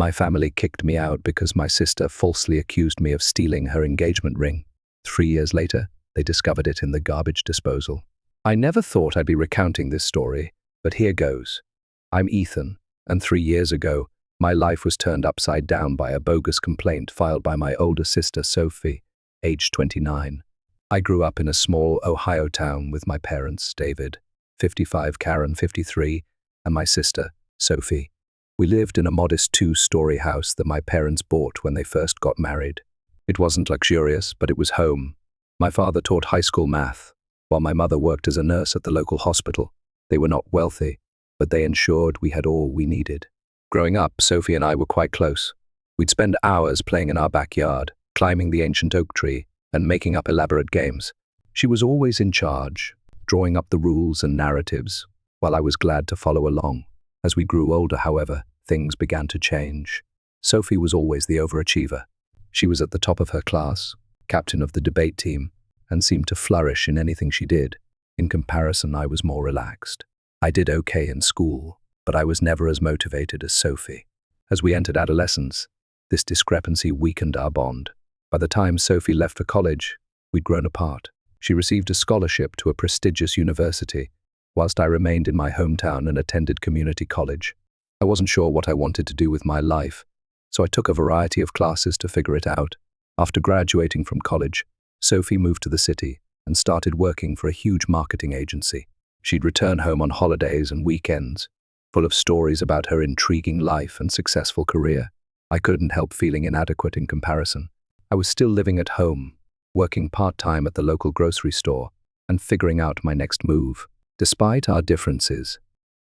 My family kicked me out because my sister falsely accused me of stealing her engagement ring. 3 years later, they discovered it in the garbage disposal. I never thought I'd be recounting this story, but here goes. I'm Ethan, and 3 years ago, my life was turned upside down by a bogus complaint filed by my older sister, Sophie, aged 29. I grew up in a small Ohio town with my parents, David, 55, Karen, 53, and my sister, Sophie. We lived in a modest 2-story house that my parents bought when they first got married. It wasn't luxurious, but it was home. My father taught high school math, while my mother worked as a nurse at the local hospital. They were not wealthy, but they ensured we had all we needed. Growing up, Sophie and I were quite close. We'd spend hours playing in our backyard, climbing the ancient oak tree, and making up elaborate games. She was always in charge, drawing up the rules and narratives, while I was glad to follow along. As we grew older, however, things began to change. Sophie was always the overachiever. She was at the top of her class, captain of the debate team, and seemed to flourish in anything she did. In comparison, I was more relaxed. I did okay in school, but I was never as motivated as Sophie. As we entered adolescence, this discrepancy weakened our bond. By the time Sophie left for college, we'd grown apart. She received a scholarship to a prestigious university, whilst I remained in my hometown and attended community college. I wasn't sure what I wanted to do with my life, so I took a variety of classes to figure it out. After graduating from college, Sophie moved to the city and started working for a huge marketing agency. She'd return home on holidays and weekends, full of stories about her intriguing life and successful career. I couldn't help feeling inadequate in comparison. I was still living at home, working part-time at the local grocery store, and figuring out my next move. Despite our differences,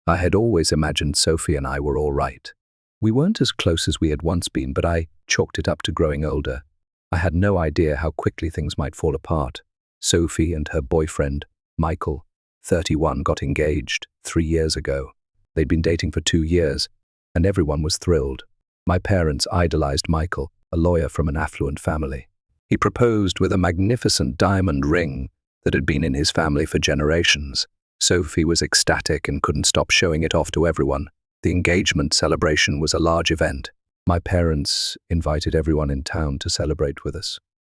I had always imagined Sophie and I were all right. We weren't as close as we had once been, but I chalked it up to growing older. I had no idea how quickly things might fall apart. Sophie and her boyfriend, Michael, 31, got engaged 3 years ago. They'd been dating for 2 years, and everyone was thrilled. My parents idolized Michael, a lawyer from an affluent family. He proposed with a magnificent diamond ring that had been in his family for generations. Sophie was ecstatic and couldn't stop showing it off to everyone. The engagement celebration was a large event. My parents invited everyone in town to celebrate with us.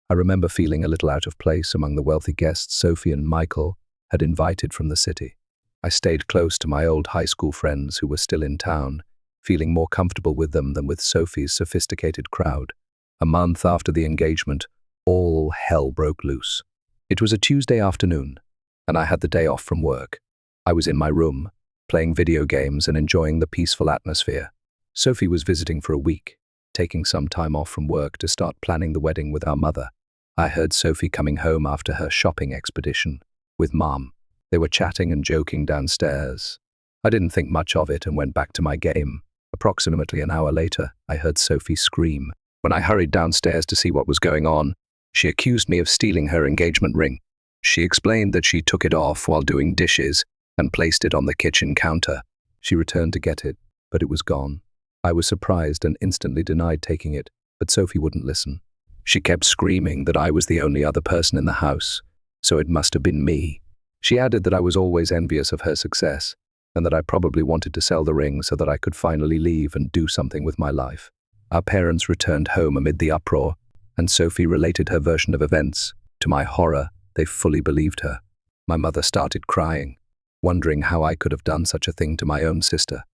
I remember feeling a little out of place among the wealthy guests Sophie and Michael had invited from the city. I stayed close to my old high school friends who were still in town, feeling more comfortable with them than with Sophie's sophisticated crowd. A month after the engagement, all hell broke loose. It was a Tuesday afternoon, and I had the day off from work. I was in my room, playing video games and enjoying the peaceful atmosphere. Sophie was visiting for a week, taking some time off from work to start planning the wedding with our mother. I heard Sophie coming home after her shopping expedition with Mom. They were chatting and joking downstairs. I didn't think much of it and went back to my game. Approximately an hour later, I heard Sophie scream. When I hurried downstairs to see what was going on, she accused me of stealing her engagement ring. She explained that she took it off while doing dishes and placed it on the kitchen counter. She returned to get it, but it was gone. I was surprised and instantly denied taking it, but Sophie wouldn't listen. She kept screaming that I was the only other person in the house, so it must have been me. She added that I was always envious of her success, and that I probably wanted to sell the ring so that I could finally leave and do something with my life. Our parents returned home amid the uproar, and Sophie related her version of events. To my horror, they fully believed her. My mother started crying, wondering how I could have done such a thing to my own sister.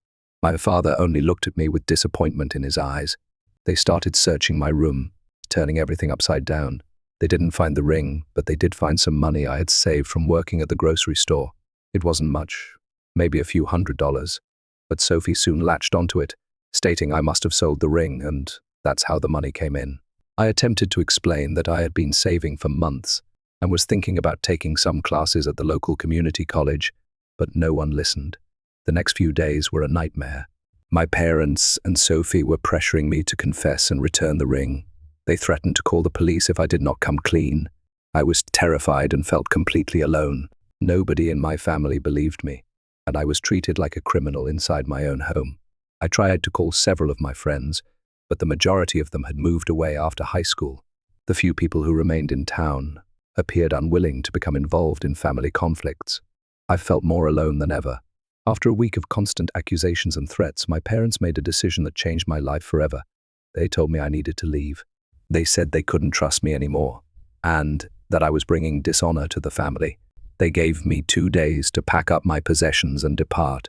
My father only looked at me with disappointment in his eyes. They started searching my room, turning everything upside down. They didn't find the ring, but they did find some money I had saved from working at the grocery store. It wasn't much, maybe a few $100s, but Sophie soon latched onto it, stating I must have sold the ring, and that's how the money came in. I attempted to explain that I had been saving for months and was thinking about taking some classes at the local community college, but no one listened. The next few days were a nightmare. My parents and Sophie were pressuring me to confess and return the ring. They threatened to call the police if I did not come clean. I was terrified and felt completely alone. Nobody in my family believed me, and I was treated like a criminal inside my own home. I tried to call several of my friends, but the majority of them had moved away after high school. The few people who remained in town appeared unwilling to become involved in family conflicts. I felt more alone than ever. After a week of constant accusations and threats, my parents made a decision that changed my life forever. They told me I needed to leave. They said they couldn't trust me anymore, and that I was bringing dishonor to the family. They gave me 2 days to pack up my possessions and depart.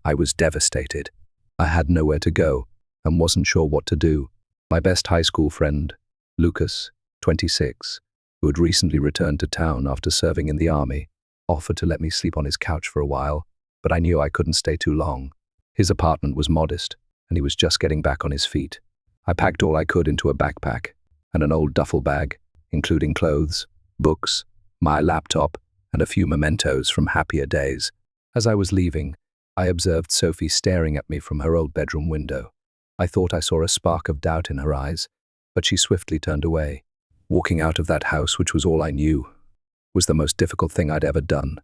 I was devastated. I had nowhere to go and wasn't sure what to do. My best high school friend, Lucas, 26, who had recently returned to town after serving in the army, offered to let me sleep on his couch for a while, but I knew I couldn't stay too long. His apartment was modest, and he was just getting back on his feet. I packed all I could into a backpack and an old duffel bag, including clothes, books, my laptop, and a few mementos from happier days. As I was leaving, I observed Sophie staring at me from her old bedroom window. I thought I saw a spark of doubt in her eyes, but she swiftly turned away. Walking out of that house, which was all I knew, was the most difficult thing I'd ever done.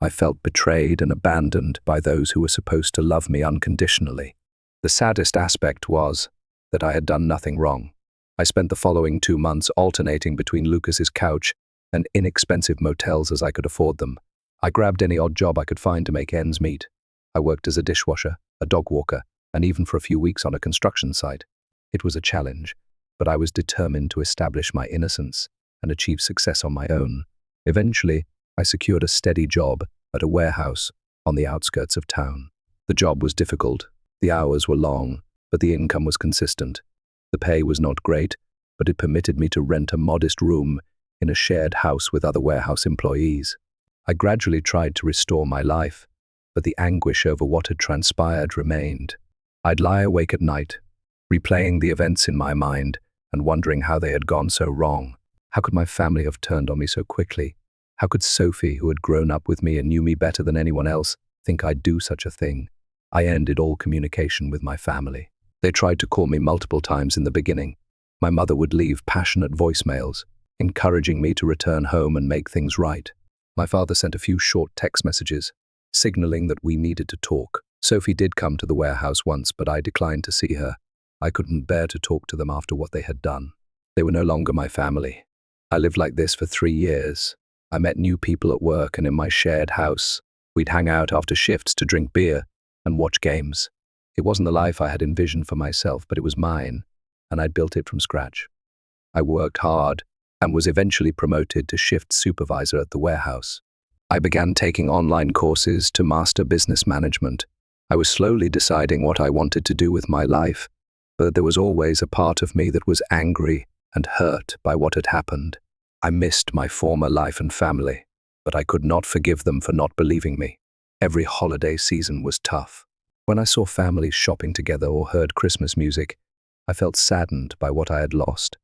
I felt betrayed and abandoned by those who were supposed to love me unconditionally. The saddest aspect was that I had done nothing wrong. I spent the following 2 months alternating between Lucas's couch and inexpensive motels as I could afford them. I grabbed any odd job I could find to make ends meet. I worked as a dishwasher, a dog walker, and even for a few weeks on a construction site. It was a challenge, but I was determined to establish my innocence and achieve success on my own. Eventually, I secured a steady job at a warehouse on the outskirts of town. The job was difficult, the hours were long, but the income was consistent. The pay was not great, but it permitted me to rent a modest room in a shared house with other warehouse employees. I gradually tried to restore my life, but the anguish over what had transpired remained. I'd lie awake at night, replaying the events in my mind and wondering how they had gone so wrong. How could my family have turned on me so quickly? How could Sophie, who had grown up with me and knew me better than anyone else, think I'd do such a thing? I ended all communication with my family. They tried to call me multiple times in the beginning. My mother would leave passionate voicemails, encouraging me to return home and make things right. My father sent a few short text messages, signaling that we needed to talk. Sophie did come to the warehouse once, but I declined to see her. I couldn't bear to talk to them after what they had done. They were no longer my family. I lived like this for 3 years. I met new people at work and in my shared house. We'd hang out after shifts to drink beer and watch games. It wasn't the life I had envisioned for myself, but it was mine, and I'd built it from scratch. I worked hard and was eventually promoted to shift supervisor at the warehouse. I began taking online courses to master business management. I was slowly deciding what I wanted to do with my life, but there was always a part of me that was angry and hurt by what had happened. I missed my former life and family, but I could not forgive them for not believing me. Every holiday season was tough. When I saw families shopping together or heard Christmas music, I felt saddened by what I had lost.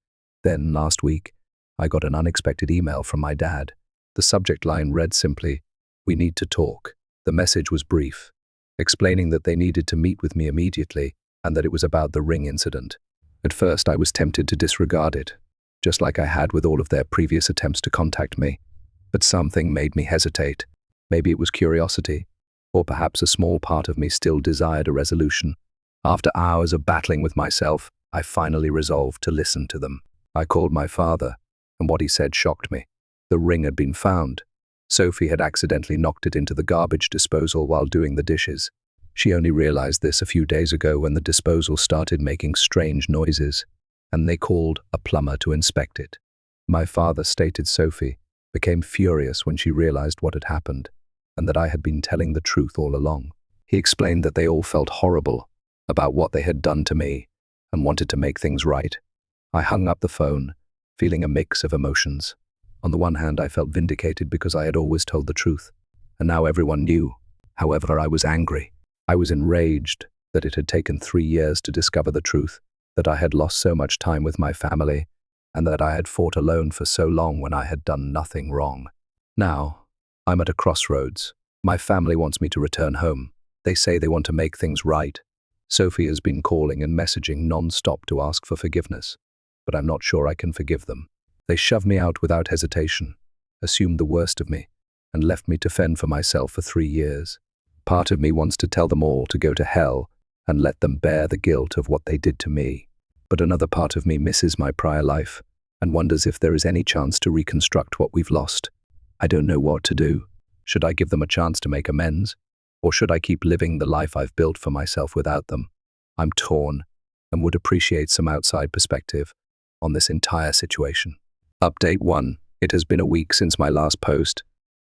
Then, last week, I got an unexpected email from my dad. The subject line read simply, "We need to talk." The message was brief, explaining that they needed to meet with me immediately and that it was about the ring incident. At first, I was tempted to disregard it, just like I had with all of their previous attempts to contact me. But something made me hesitate. Maybe it was curiosity, or perhaps a small part of me still desired a resolution. After hours of battling with myself, I finally resolved to listen to them. I called my father, and what he said shocked me. The ring had been found. Sophie had accidentally knocked it into the garbage disposal while doing the dishes. She only realized this a few days ago when the disposal started making strange noises, and they called a plumber to inspect it. My father stated Sophie became furious when she realized what had happened, and that I had been telling the truth all along. He explained that they all felt horrible about what they had done to me and wanted to make things right. I hung up the phone, feeling a mix of emotions. On the one hand, I felt vindicated because I had always told the truth, and now everyone knew. However, I was angry. I was enraged that it had taken 3 years to discover the truth, that I had lost so much time with my family, and that I had fought alone for so long when I had done nothing wrong. Now, I'm at a crossroads. My family wants me to return home. They say they want to make things right. Sophie has been calling and messaging non-stop to ask for forgiveness, but I'm not sure I can forgive them. They shoved me out without hesitation, assumed the worst of me, and left me to fend for myself for 3 years. Part of me wants to tell them all to go to hell and let them bear the guilt of what they did to me. But another part of me misses my prior life and wonders if there is any chance to reconstruct what we've lost. I don't know what to do. Should I give them a chance to make amends, Or should I keep living the life I've built for myself without them? I'm torn and would appreciate some outside perspective on this entire situation. Update 1. It has been a week since my last post,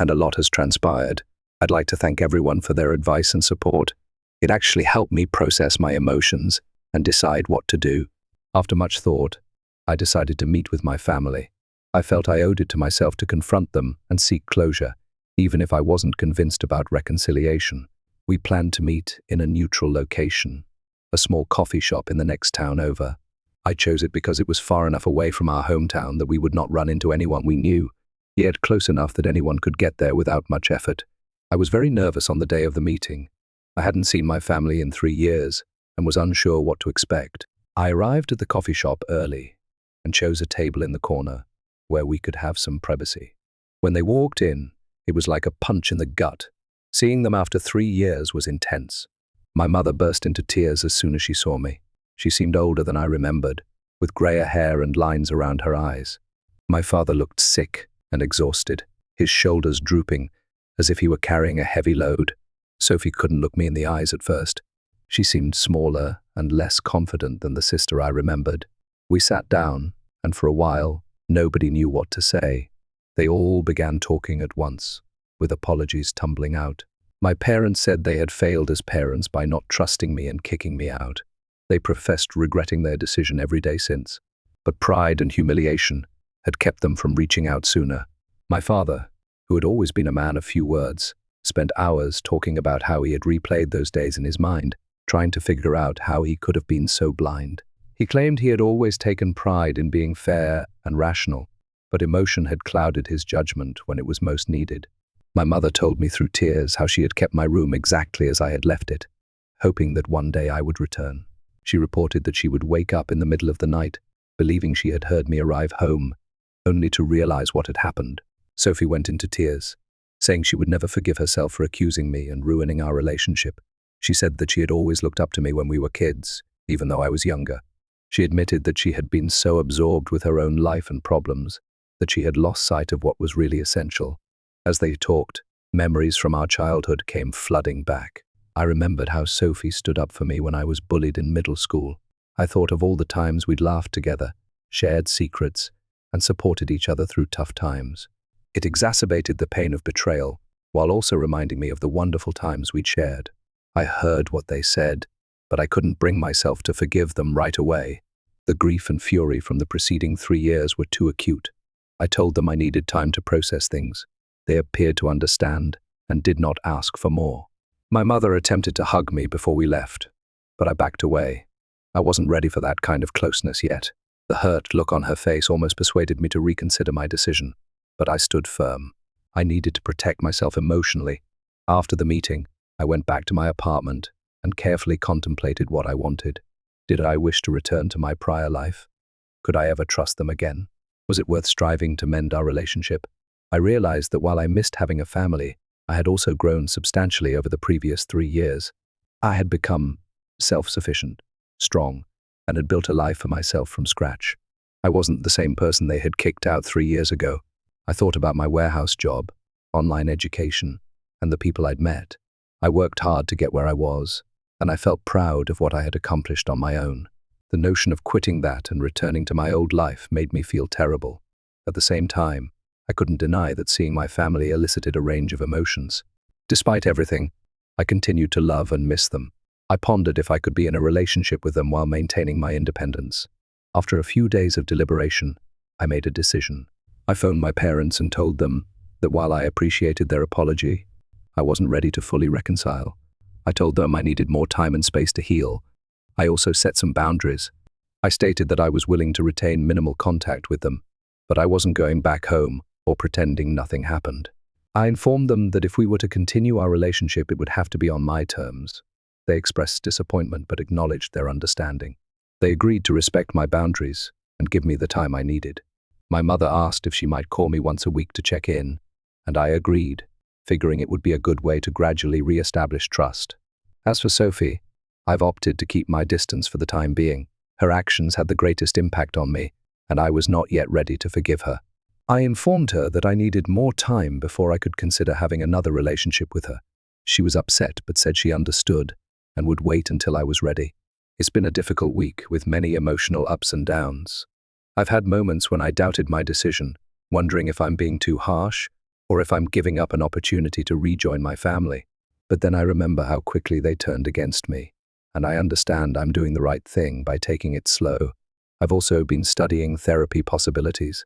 and a lot has transpired. I'd like to thank everyone for their advice and support. It actually helped me process my emotions and decide what to do. After much thought, I decided to meet with my family. I felt I owed it to myself to confront them and seek closure, even if I wasn't convinced about reconciliation. We planned to meet in a neutral location, a small coffee shop in the next town over. I chose it because it was far enough away from our hometown that we would not run into anyone we knew, yet close enough that anyone could get there without much effort. I was very nervous on the day of the meeting. I hadn't seen my family in 3 years and was unsure what to expect. I arrived at the coffee shop early and chose a table in the corner where we could have some privacy. When they walked in, it was like a punch in the gut. Seeing them after 3 years was intense. My mother burst into tears as soon as she saw me. She seemed older than I remembered, with grayer hair and lines around her eyes. My father looked sick and exhausted, his shoulders drooping, as if he were carrying a heavy load. Sophie couldn't look me in the eyes at first. She seemed smaller and less confident than the sister I remembered. We sat down, and for a while, nobody knew what to say. They all began talking at once, with apologies tumbling out. My parents said they had failed as parents by not trusting me and kicking me out. They professed regretting their decision every day since, but pride and humiliation had kept them from reaching out sooner. My father, who had always been a man of few words, spent hours talking about how he had replayed those days in his mind, trying to figure out how he could have been so blind. He claimed he had always taken pride in being fair and rational, but emotion had clouded his judgment when it was most needed. My mother told me through tears how she had kept my room exactly as I had left it, hoping that one day I would return. She reported that she would wake up in the middle of the night, believing she had heard me arrive home, only to realize what had happened. Sophie went into tears, saying she would never forgive herself for accusing me and ruining our relationship. She said that she had always looked up to me when we were kids, even though I was younger. She admitted that she had been so absorbed with her own life and problems that she had lost sight of what was really essential. As they talked, memories from our childhood came flooding back. I remembered how Sophie stood up for me when I was bullied in middle school. I thought of all the times we'd laughed together, shared secrets, and supported each other through tough times. It exacerbated the pain of betrayal, while also reminding me of the wonderful times we'd shared. I heard what they said, but I couldn't bring myself to forgive them right away. The grief and fury from the preceding 3 years were too acute. I told them I needed time to process things. They appeared to understand and did not ask for more. My mother attempted to hug me before we left, but I backed away. I wasn't ready for that kind of closeness yet. The hurt look on her face almost persuaded me to reconsider my decision, but I stood firm. I needed to protect myself emotionally. After the meeting, I went back to my apartment and carefully contemplated what I wanted. Did I wish to return to my prior life? Could I ever trust them again? Was it worth striving to mend our relationship? I realized that while I missed having a family, I had also grown substantially over the previous 3 years. I had become self-sufficient, strong, and had built a life for myself from scratch. I wasn't the same person they had kicked out 3 years ago. I thought about my warehouse job, online education, and the people I'd met. I worked hard to get where I was, and I felt proud of what I had accomplished on my own. The notion of quitting that and returning to my old life made me feel terrible. At the same time, I couldn't deny that seeing my family elicited a range of emotions. Despite everything, I continued to love and miss them. I pondered if I could be in a relationship with them while maintaining my independence. After a few days of deliberation, I made a decision. I phoned my parents and told them that while I appreciated their apology, I wasn't ready to fully reconcile. I told them I needed more time and space to heal. I also set some boundaries. I stated that I was willing to retain minimal contact with them, but I wasn't going back home or pretending nothing happened. I informed them that if we were to continue our relationship, it would have to be on my terms. They expressed disappointment but acknowledged their understanding. They agreed to respect my boundaries and give me the time I needed. My mother asked if she might call me once a week to check in, and I agreed, figuring it would be a good way to gradually re-establish trust. As for Sophie, I've opted to keep my distance for the time being. Her actions had the greatest impact on me, and I was not yet ready to forgive her. I informed her that I needed more time before I could consider having another relationship with her. She was upset but said she understood and would wait until I was ready. It's been a difficult week with many emotional ups and downs. I've had moments when I doubted my decision, wondering if I'm being too harsh or if I'm giving up an opportunity to rejoin my family. But then I remember how quickly they turned against me, and I understand I'm doing the right thing by taking it slow. I've also been studying therapy possibilities.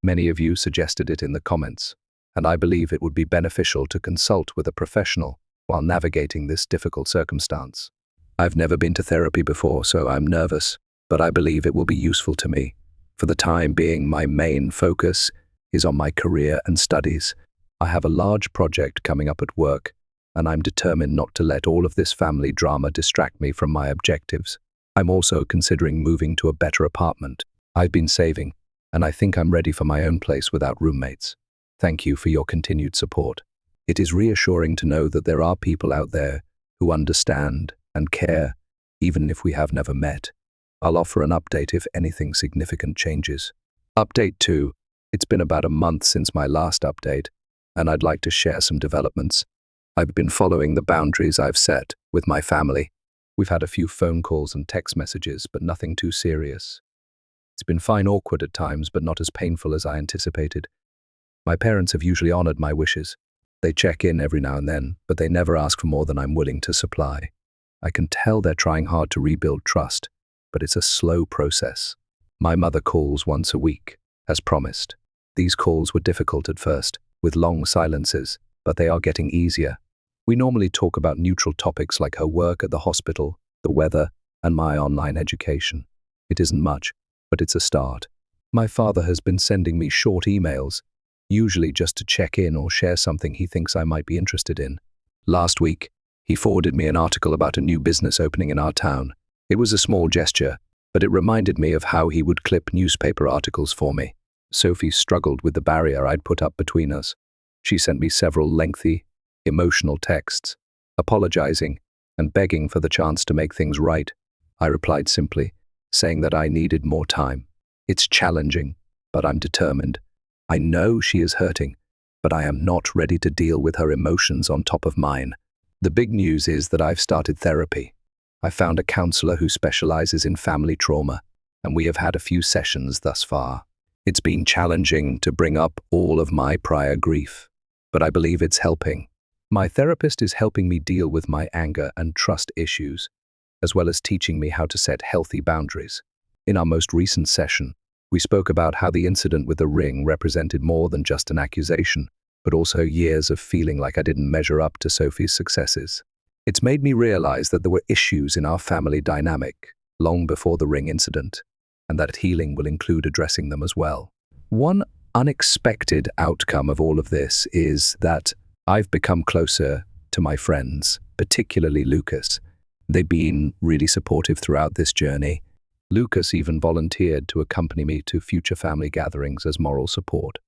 Many of you suggested it in the comments, and I believe it would be beneficial to consult with a professional while navigating this difficult circumstance. I've never been to therapy before, so I'm nervous, but I believe it will be useful to me. For the time being, my main focus is on my career and studies. I have a large project coming up at work, and I'm determined not to let all of this family drama distract me from my objectives. I'm also considering moving to a better apartment. I've been saving, and I think I'm ready for my own place without roommates. Thank you for your continued support. It is reassuring to know that there are people out there who understand and care, even if we have never met. I'll offer an update if anything significant changes. Update 2. It's been about a month since my last update, and I'd like to share some developments. I've been following the boundaries I've set with my family. We've had a few phone calls and text messages, but nothing too serious. It's been fine, awkward at times, but not as painful as I anticipated. My parents have usually honored my wishes. They check in every now and then, but they never ask for more than I'm willing to supply. I can tell they're trying hard to rebuild trust, but it's a slow process. My mother calls once a week, as promised. These calls were difficult at first, with long silences, but they are getting easier. We normally talk about neutral topics like her work at the hospital, the weather, and my online education. It isn't much, but it's a start. My father has been sending me short emails, usually just to check in or share something he thinks I might be interested in. Last week, he forwarded me an article about a new business opening in our town. It was a small gesture, but it reminded me of how he would clip newspaper articles for me. Sophie struggled with the barrier I'd put up between us. She sent me several lengthy, emotional texts, apologizing and begging for the chance to make things right. I replied simply, saying that I needed more time. It's challenging, but I'm determined. I know she is hurting, but I am not ready to deal with her emotions on top of mine. The big news is that I've started therapy. I found a counselor who specializes in family trauma, and we have had a few sessions thus far. It's been challenging to bring up all of my prior grief, but I believe it's helping. My therapist is helping me deal with my anger and trust issues, as well as teaching me how to set healthy boundaries. In our most recent session, we spoke about how the incident with the ring represented more than just an accusation, but also years of feeling like I didn't measure up to Sophie's successes. It's made me realize that there were issues in our family dynamic long before the ring incident, and that healing will include addressing them as well. One unexpected outcome of all of this is that I've become closer to my friends, particularly Lucas. They've been really supportive throughout this journey. Lucas even volunteered to accompany me to future family gatherings as moral support.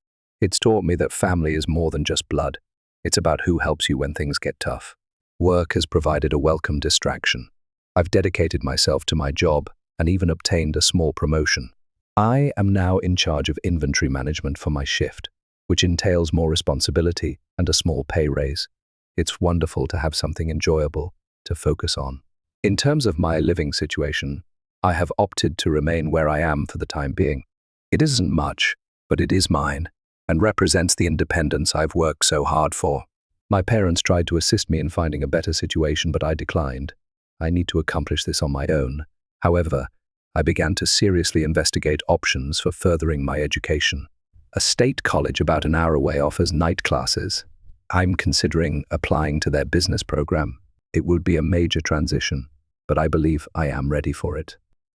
It's taught me that family is more than just blood. It's about who helps you when things get tough. Work has provided a welcome distraction. I've dedicated myself to my job and even obtained a small promotion. I am now in charge of inventory management for my shift, which entails more responsibility and a small pay raise. It's wonderful to have something enjoyable to focus on. In terms of my living situation, I have opted to remain where I am for the time being. It isn't much, but it is mine, and represents the independence I've worked so hard for. My parents tried to assist me in finding a better situation, but I declined. I need to accomplish this on my own. However, I began to seriously investigate options for furthering my education. A state college about an hour away offers night classes. I'm considering applying to their business program. It would be a major transition, but I believe I am ready for it.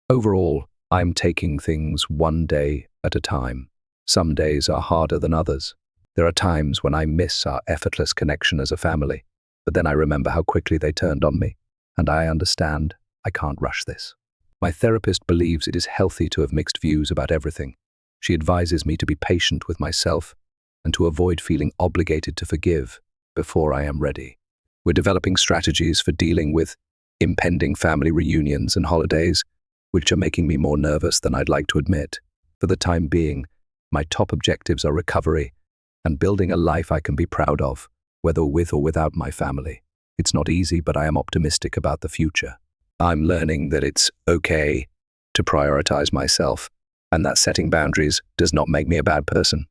Overall, I'm taking things one day at a time. Some days are harder than others. There are times when I miss our effortless connection as a family, but then I remember how quickly they turned on me, and I understand I can't rush this. My therapist believes it is healthy to have mixed views about everything. She advises me to be patient with myself and to avoid feeling obligated to forgive before I am ready. We're developing strategies for dealing with impending family reunions and holidays, which are making me more nervous than I'd like to admit. For the time being, my top objectives are recovery and building a life I can be proud of, whether with or without my family. It's not easy, but I am optimistic about the future. I'm learning that it's okay to prioritize myself and that setting boundaries does not make me a bad person.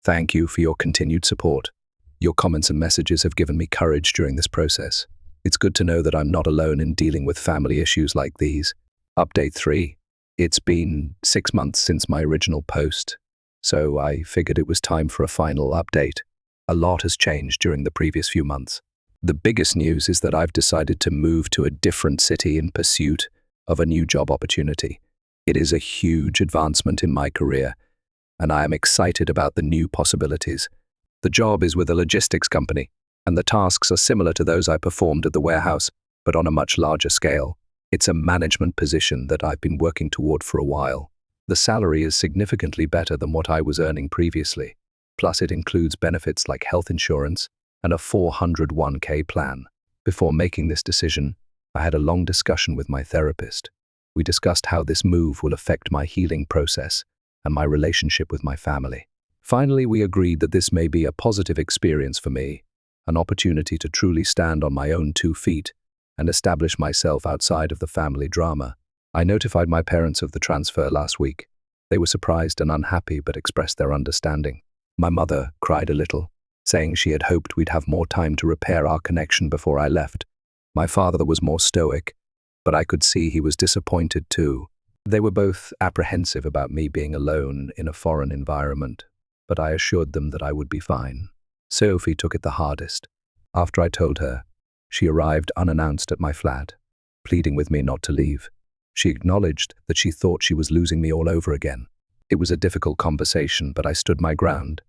Thank you for your continued support. Your comments and messages have given me courage during this process. It's good to know that I'm not alone in dealing with family issues like these. Update 3. It's been 6 months since my original post, so I figured it was time for a final update. A lot has changed during the previous few months. The biggest news is that I've decided to move to a different city in pursuit of a new job opportunity. It is a huge advancement in my career, and I am excited about the new possibilities. The job is with a logistics company, and the tasks are similar to those I performed at the warehouse, but on a much larger scale. It's a management position that I've been working toward for a while. The salary is significantly better than what I was earning previously. Plus, it includes benefits like health insurance and a 401k plan. Before making this decision, I had a long discussion with my therapist. We discussed how this move will affect my healing process and my relationship with my family. Finally, we agreed that this may be a positive experience for me, an opportunity to truly stand on my own 2 feet and establish myself outside of the family drama. I notified my parents of the transfer last week. They were surprised and unhappy but expressed their understanding. My mother cried a little, saying she had hoped we'd have more time to repair our connection before I left. My father was more stoic, but I could see he was disappointed too. They were both apprehensive about me being alone in a foreign environment, but I assured them that I would be fine. Sophie took it the hardest. After I told her, she arrived unannounced at my flat, pleading with me not to leave. She acknowledged that she thought she was losing me all over again. It was a difficult conversation, but I stood my ground.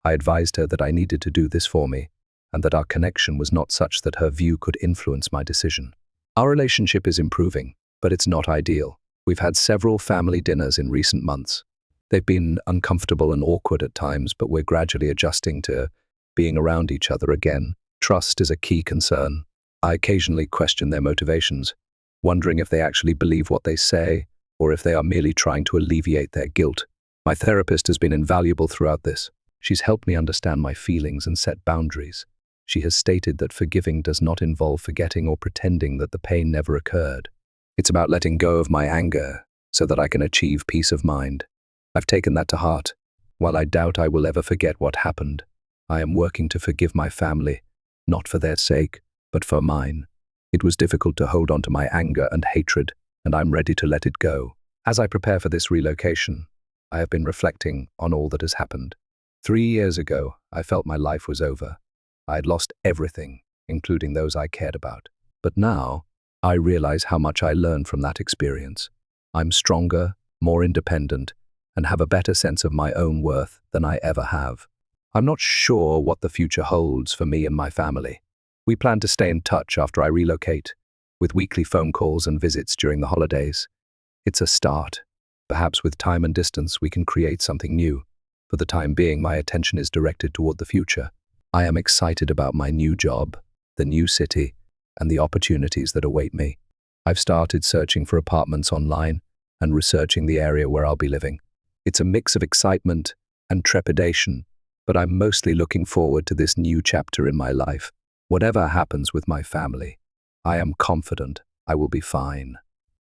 I advised her that I needed to do this for me, and that our connection was not such that her view could influence my decision. Our relationship is improving, but it's not ideal. We've had several family dinners in recent months. They've been uncomfortable and awkward at times, but we're gradually adjusting to being around each other again. Trust is a key concern. I occasionally question their motivations, wondering if they actually believe what they say or if they are merely trying to alleviate their guilt. My therapist has been invaluable throughout this. She's helped me understand my feelings and set boundaries. She has stated that forgiving does not involve forgetting or pretending that the pain never occurred. It's about letting go of my anger so that I can achieve peace of mind. I've taken that to heart. While I doubt I will ever forget what happened, I am working to forgive my family, not for their sake, but for mine. It was difficult to hold on to my anger and hatred, and I'm ready to let it go. As I prepare for this relocation, I have been reflecting on all that has happened. 3 years ago, I felt my life was over. I had lost everything, including those I cared about. But now, I realize how much I learned from that experience. I'm stronger, more independent, and have a better sense of my own worth than I ever have. I'm not sure what the future holds for me and my family. We plan to stay in touch after I relocate, with weekly phone calls and visits during the holidays. It's a start. Perhaps with time and distance we can create something new. For the time being, my attention is directed toward the future. I am excited about my new job, the new city, and the opportunities that await me. I've started searching for apartments online and researching the area where I'll be living. It's a mix of excitement and trepidation, but I'm mostly looking forward to this new chapter in my life. Whatever happens with my family, I am confident I will be fine.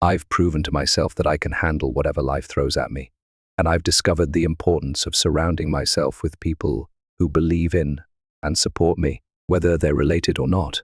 I've proven to myself that I can handle whatever life throws at me, and I've discovered the importance of surrounding myself with people who believe in and support me, whether they're related or not.